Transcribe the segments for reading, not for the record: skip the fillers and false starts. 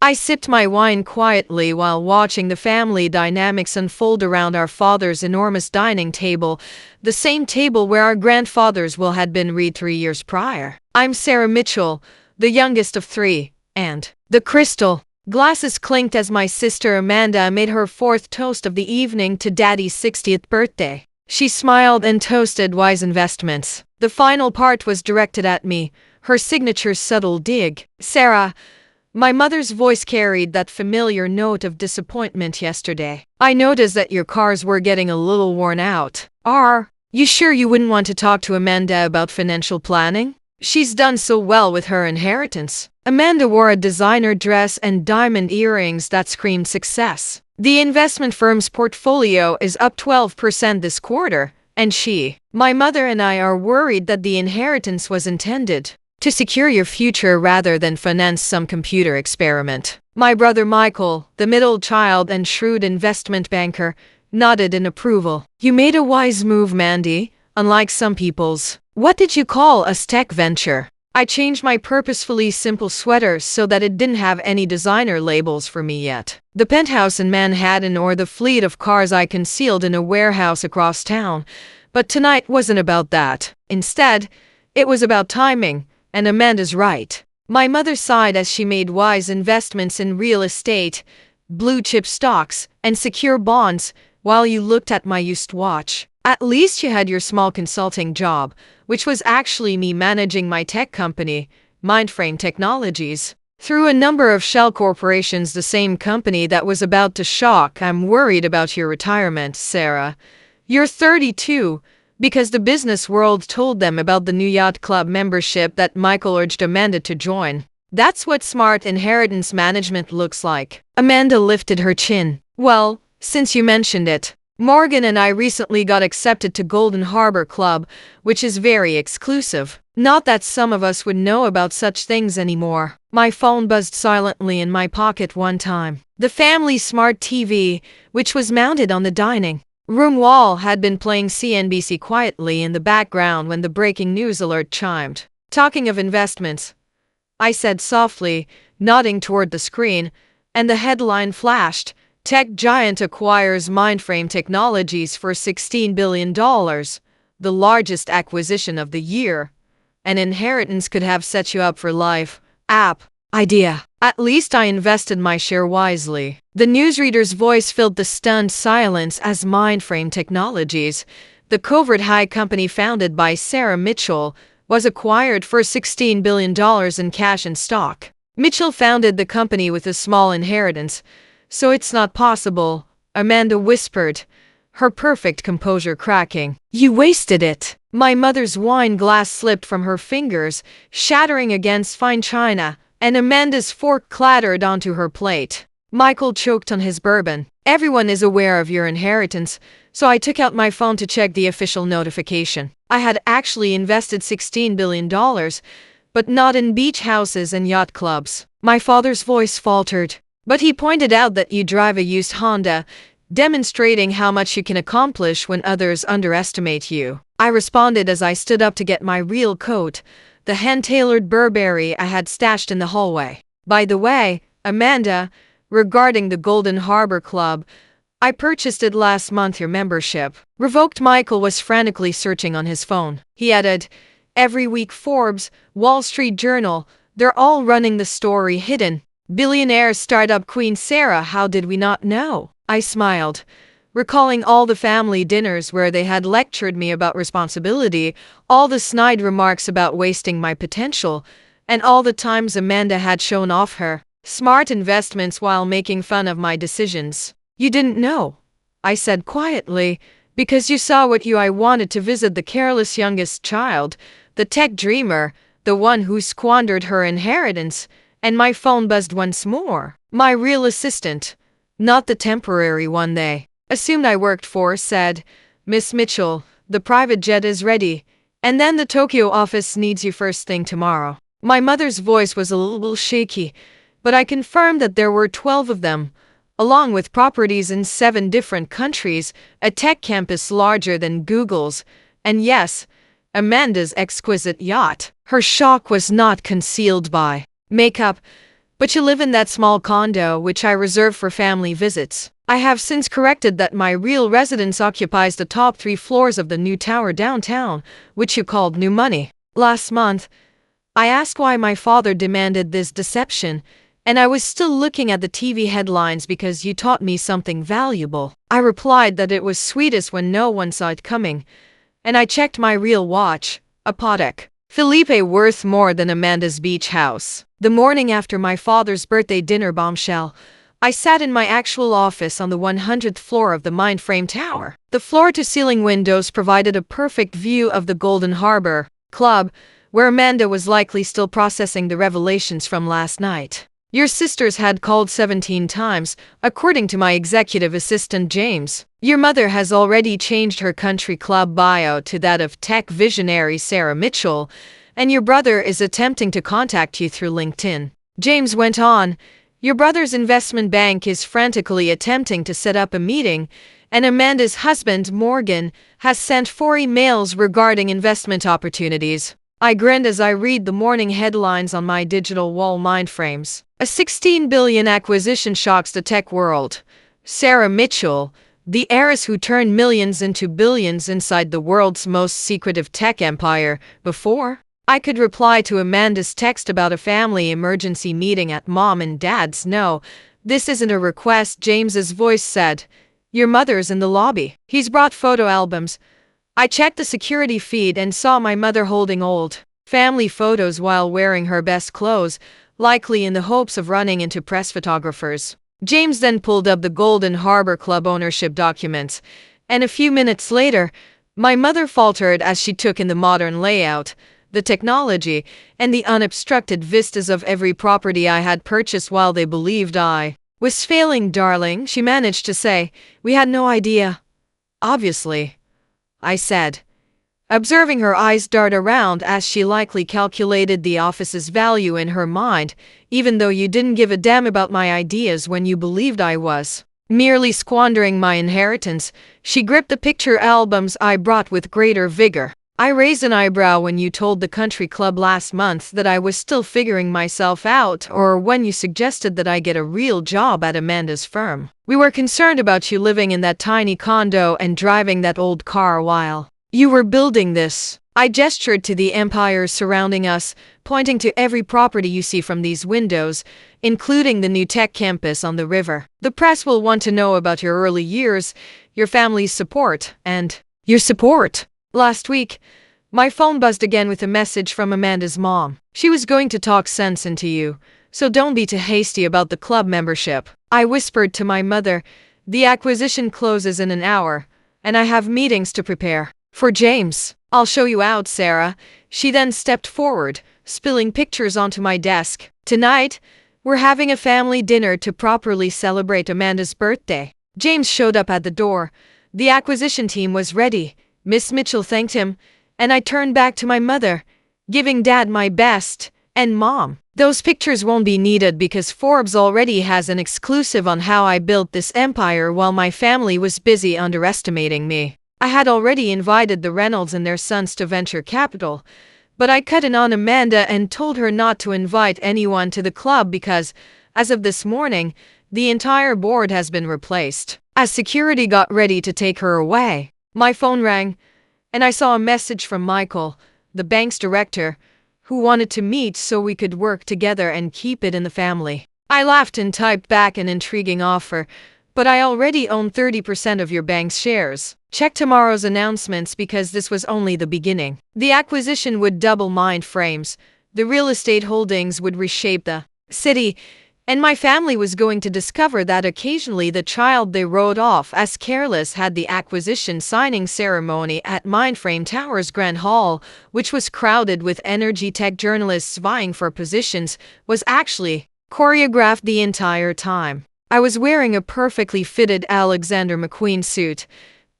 I sipped my wine quietly while watching the family dynamics unfold around our father's enormous dining table, the same table where our grandfathers will had been read 3 years prior. I'm Sarah Mitchell, the youngest of three, and the crystal. Glasses clinked as my sister Amanda made her fourth toast of the evening to Daddy's 60th birthday. She smiled and toasted wise investments. The final part was directed at me, her signature subtle dig. Sarah, my mother's voice carried that familiar note of disappointment yesterday. I noticed that your cars were getting a little worn out. Are you sure you wouldn't want to talk to Amanda about financial planning? She's done so well with her inheritance. Amanda wore a designer dress and diamond earrings that screamed success. The investment firm's portfolio is up 12% this quarter, and my mother and I are worried that the inheritance was intended to secure your future rather than finance some computer experiment. My brother Michael, the middle child and shrewd investment banker, nodded in approval. You made a wise move, Mandy, unlike some people's. What did you call a tech venture? I changed my purposefully simple sweater so that it didn't have any designer labels for me yet. The penthouse in Manhattan or the fleet of cars I concealed in a warehouse across town. But tonight wasn't about that. Instead, it was about timing, and Amanda's right. My mother sighed as she made wise investments in real estate, blue-chip stocks, and secure bonds, while you looked at my used watch. At least you had your small consulting job, which was actually me managing my tech company, Mindframe Technologies. Through a number of shell corporations, the same company that was about to shock. I'm worried about your retirement, Sarah. You're 32, because the business world told them about the new yacht club membership that Michael urged Amanda to join. That's what smart inheritance management looks like. Amanda lifted her chin. Well, since you mentioned it, Morgan and I recently got accepted to Golden Harbor Club, which is very exclusive. Not that some of us would know about such things anymore. My phone buzzed silently in my pocket one time. The family smart TV, which was mounted on the dining room wall, had been playing CNBC quietly in the background when the breaking news alert chimed. Talking of investments, I said softly, nodding toward the screen, and the headline flashed. Tech giant acquires Mindframe Technologies for $16 billion, the largest acquisition of the year. An inheritance could have set you up for life. App. Idea. At least I invested my share wisely. The newsreader's voice filled the stunned silence as Mindframe Technologies, the covert high company founded by Sarah Mitchell, was acquired for $16 billion in cash and stock. Mitchell founded the company with a small inheritance, so it's not possible, Amanda whispered, her perfect composure cracking. You wasted it. My mother's wine glass slipped from her fingers, shattering against fine china, and Amanda's fork clattered onto her plate. Michael choked on his bourbon. Everyone is aware of your inheritance, so I took out my phone to check the official notification. I had actually invested $16 billion, but not in beach houses and yacht clubs. My father's voice faltered. But he pointed out that you drive a used Honda, demonstrating how much you can accomplish when others underestimate you. I responded as I stood up to get my real coat, the hand-tailored Burberry I had stashed in the hallway. By the way, Amanda, regarding the Golden Harbor Club, I purchased it last month. Your membership revoked. Michael was frantically searching on his phone. He added, every week Forbes, Wall Street Journal, they're all running the story. Hidden billionaire startup queen Sarah. How did we not know? I smiled, recalling all the family dinners where they had lectured me about responsibility, all the snide remarks about wasting my potential, and all the times Amanda had shown off her smart investments while making fun of my decisions. You didn't know, I said quietly, because you saw what I wanted to visit the careless youngest child, the tech dreamer, the one who squandered her inheritance. And my phone buzzed once more. My real assistant, not the temporary one they assumed I worked for, said, Miss Mitchell, the private jet is ready, and then the Tokyo office needs you first thing tomorrow. My mother's voice was a little shaky, but I confirmed that there were 12 of them, along with properties in 7 different countries, a tech campus larger than Google's, and yes, Amanda's exquisite yacht. Her shock was not concealed by makeup, But you live in that small condo, which I reserve for family visits. I have since corrected that my real residence occupies the top 3 floors of the new tower downtown, which you called New Money. Last month, I asked why my father demanded this deception, and I was still looking at the TV headlines because you taught me something valuable. I replied that it was sweetest when no one saw it coming, and I checked my real watch, a Patek Philippe worth more than Amanda's beach house. The morning after my father's birthday dinner bombshell, I sat in my actual office on the 100th floor of the Mindframe Tower. The floor-to-ceiling windows provided a perfect view of the Golden Harbor Club, where Amanda was likely still processing the revelations from last night. Your sisters had called 17 times, according to my executive assistant James. Your mother has already changed her country club bio to that of tech visionary Sarah Mitchell, and your brother is attempting to contact you through LinkedIn. James went on, your brother's investment bank is frantically attempting to set up a meeting, and Amanda's husband, Morgan, has sent 4 emails regarding investment opportunities. I grinned as I read the morning headlines on my digital wall Mindframes. A $16 billion acquisition shocks the tech world. Sarah Mitchell, the heiress who turned millions into billions inside the world's most secretive tech empire. Before I could reply to Amanda's text about a family emergency meeting at mom and dad's, no, this isn't a request, James's voice said. Your mother's in the lobby. He's brought photo albums. I checked the security feed and saw my mother holding old family photos while wearing her best clothes, likely in the hopes of running into press photographers. James then pulled up the Golden Harbor Club ownership documents, and a few minutes later, my mother faltered as she took in the modern layout, the technology, and the unobstructed vistas of every property I had purchased while they believed I was failing. Darling, she managed to say, we had no idea. Obviously, I said, observing her eyes dart around as she likely calculated the office's value in her mind, even though you didn't give a damn about my ideas when you believed I was merely squandering my inheritance. She gripped the picture albums I brought with greater vigor. I raised an eyebrow when you told the country club last month that I was still figuring myself out, or when you suggested that I get a real job at Amanda's firm. We were concerned about you living in that tiny condo and driving that old car while you were building this. I gestured to the empires surrounding us, pointing to every property you see from these windows, including the new tech campus on the river. The press will want to know about your early years, your family's support, and your support. Last week, my phone buzzed again with a message from Amanda's mom. She was going to talk sense into you, so don't be too hasty about the club membership. I whispered to my mother, the acquisition closes in an hour, and I have meetings to prepare. For James, I'll show you out, Sarah. She then stepped forward, spilling pictures onto my desk. Tonight, we're having a family dinner to properly celebrate Amanda's birthday. James showed up at the door. The acquisition team was ready. Miss Mitchell thanked him, and I turned back to my mother, giving Dad my best, and Mom. Those pictures won't be needed because Forbes already has an exclusive on how I built this empire while my family was busy underestimating me. I had already invited the Reynolds and their sons to venture capital, but I cut in on Amanda and told her not to invite anyone to the club because, as of this morning, the entire board has been replaced. As security got ready to take her away, my phone rang, and I saw a message from Michael, the bank's director, who wanted to meet so we could work together and keep it in the family. I laughed and typed back an intriguing offer, but I already own 30% of your bank's shares. Check tomorrow's announcements because this was only the beginning. The acquisition would double Mindframes, the real estate holdings would reshape the city, and my family was going to discover that occasionally the child they wrote off as careless had the acquisition signing ceremony at Mindframe Tower's Grand Hall, which was crowded with energy tech journalists vying for positions, was actually choreographed the entire time. I was wearing a perfectly fitted Alexander McQueen suit,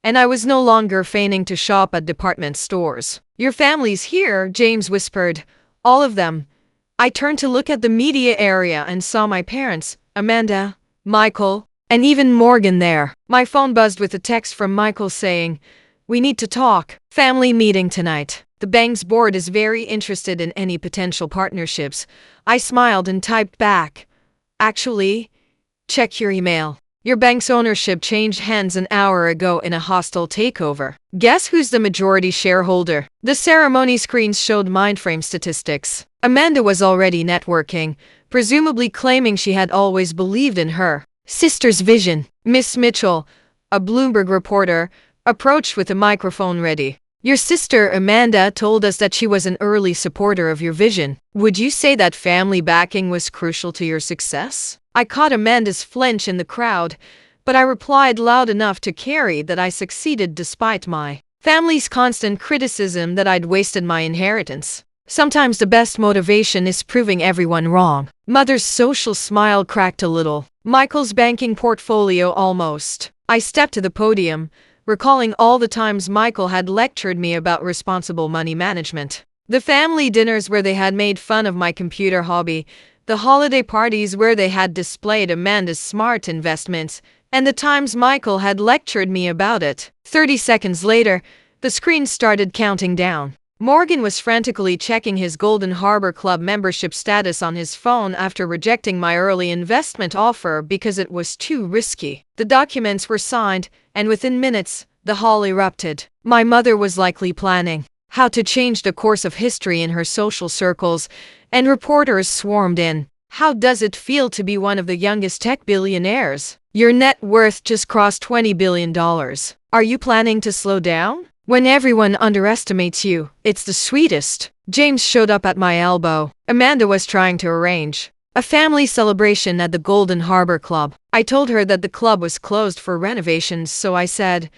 and I was no longer feigning to shop at department stores. Your family's here, James whispered. All of them. I turned to look at the media area and saw my parents, Amanda, Michael, and even Morgan there. My phone buzzed with a text from Michael saying, we need to talk. Family meeting tonight. The bank's board is very interested in any potential partnerships. I smiled and typed back, Actually, check your email. Your bank's ownership changed hands an hour ago in a hostile takeover. Guess who's the majority shareholder? The ceremony screens showed mindframe statistics. Amanda was already networking, presumably claiming she had always believed in her sister's vision. Miss Mitchell, a Bloomberg reporter, approached with a microphone ready. Your sister, Amanda, told us that she was an early supporter of your vision. Would you say that family backing was crucial to your success? I caught Amanda's flinch in the crowd, but I replied loud enough to Carrie that I succeeded despite my family's constant criticism that I'd wasted my inheritance. Sometimes the best motivation is proving everyone wrong. Mother's social smile cracked a little. Michael's banking portfolio almost. I stepped to the podium, recalling all the times Michael had lectured me about responsible money management. The family dinners where they had made fun of my computer hobby, the holiday parties where they had displayed Amanda's smart investments, and the times Michael had lectured me about it. 30 seconds later, the screen started counting down. Morgan was frantically checking his Golden Harbor Club membership status on his phone after rejecting my early investment offer because it was too risky. The documents were signed, and within minutes, the hall erupted. My mother was likely planning how to change the course of history in her social circles, and reporters swarmed in. How does it feel to be one of the youngest tech billionaires? Your net worth just crossed $20 billion. Are you planning to slow down? When everyone underestimates you, it's the sweetest. James showed up at my elbow. Amanda was trying to arrange a family celebration at the Golden Harbor Club. I told her that the club was closed for renovations, so I said,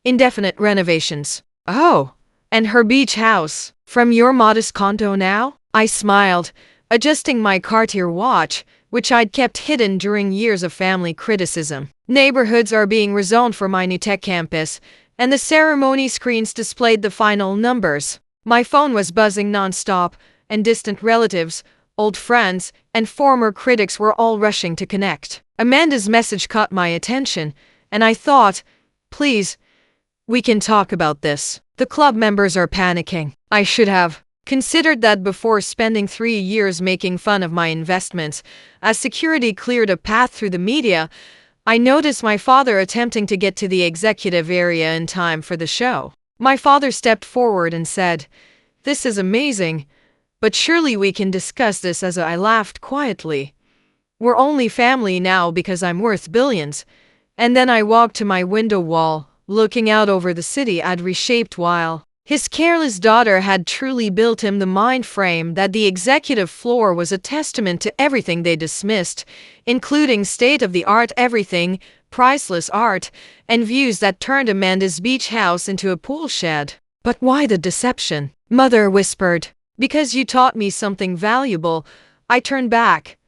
indefinite renovations. Oh, and her beach house. From your modest condo now? I smiled, adjusting my Cartier watch, which I'd kept hidden during years of family criticism. Neighborhoods are being rezoned for my new tech campus, and the ceremony screens displayed the final numbers. My phone was buzzing nonstop, and distant relatives, old friends, and former critics were all rushing to connect. Amanda's message caught my attention, and I thought, please, we can talk about this. The club members are panicking. I should have considered that before spending 3 years making fun of my investments. As security cleared a path through the media, I noticed my father attempting to get to the executive area in time for the show. My father stepped forward and said, "This is amazing, but surely we can discuss this." As I laughed quietly. "We're only family now because I'm worth billions." And then I walked to my window wall, looking out over the city I'd reshaped while his careless daughter had truly built him the mind frame that the executive floor was a testament to everything they dismissed, including state-of-the-art everything, priceless art, and views that turned Amanda's beach house into a pool shed. But why the deception? Mother whispered. Because you taught me something valuable. I turned back.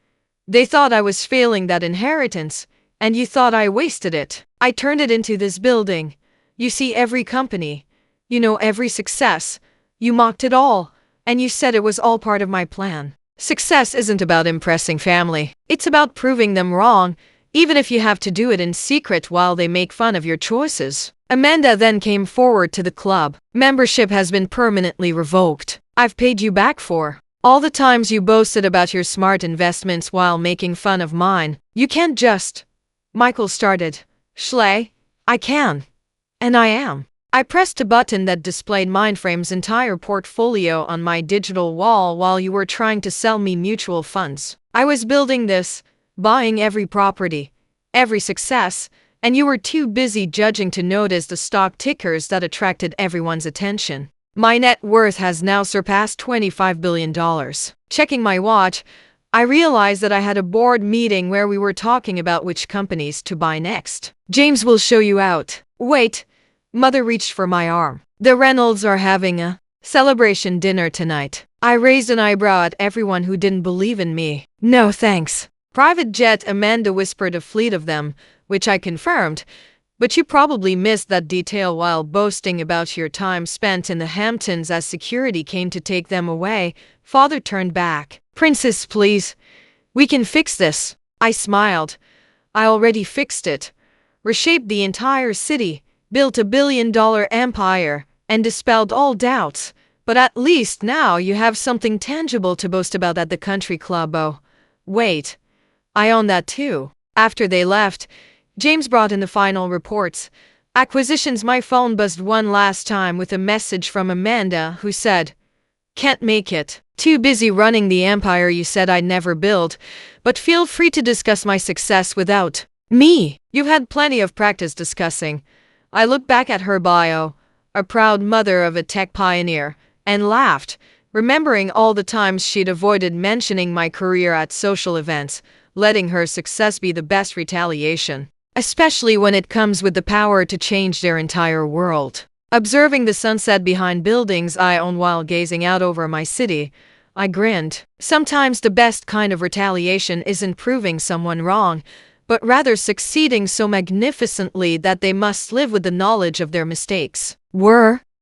They thought I was failing that inheritance, and you thought I wasted it. I turned it into this building. You see every company. You know every success. You mocked it all, and you said it was all part of my plan. Success isn't about impressing family. It's about proving them wrong, even if you have to do it in secret while they make fun of your choices. Amanda then came forward to the club. Membership has been permanently revoked. I've paid you back for all the times you boasted about your smart investments while making fun of mine. You can't just... Michael started. Schley, I can. And I am. I pressed a button that displayed Mindframe's entire portfolio on my digital wall while you were trying to sell me mutual funds. I was building this, buying every property, every success, and you were too busy judging to notice the stock tickers that attracted everyone's attention. My net worth has now surpassed $25 billion. Checking my watch, I realized that I had a board meeting where we were talking about which companies to buy next. James will show you out. Wait. Mother reached for my arm. The Reynolds are having a celebration dinner tonight. I raised an eyebrow at everyone who didn't believe in me. No thanks. Private jet, Amanda whispered, a fleet of them, which I confirmed. But you probably missed that detail while boasting about your time spent in the Hamptons as security came to take them away. Father turned back. Princess, please. We can fix this. I smiled. I already fixed it. Reshaped the entire city. Built a billion-dollar empire, and dispelled all doubts. But at least now you have something tangible to boast about at the country club. Oh, wait. I own that too. After they left, James brought in the final reports. Acquisitions. My phone buzzed one last time with a message from Amanda who said, "Can't make it. Too busy running the empire you said I'd never build, but feel free to discuss my success without me. You've had plenty of practice discussing." I looked back at her bio, a proud mother of a tech pioneer, and laughed, remembering all the times she'd avoided mentioning my career at social events, letting her success be the best retaliation, especially when it comes with the power to change their entire world. Observing the sunset behind buildings I own while gazing out over my city, I grinned. Sometimes the best kind of retaliation isn't proving someone wrong, but rather succeeding so magnificently that they must live with the knowledge of their mistakes.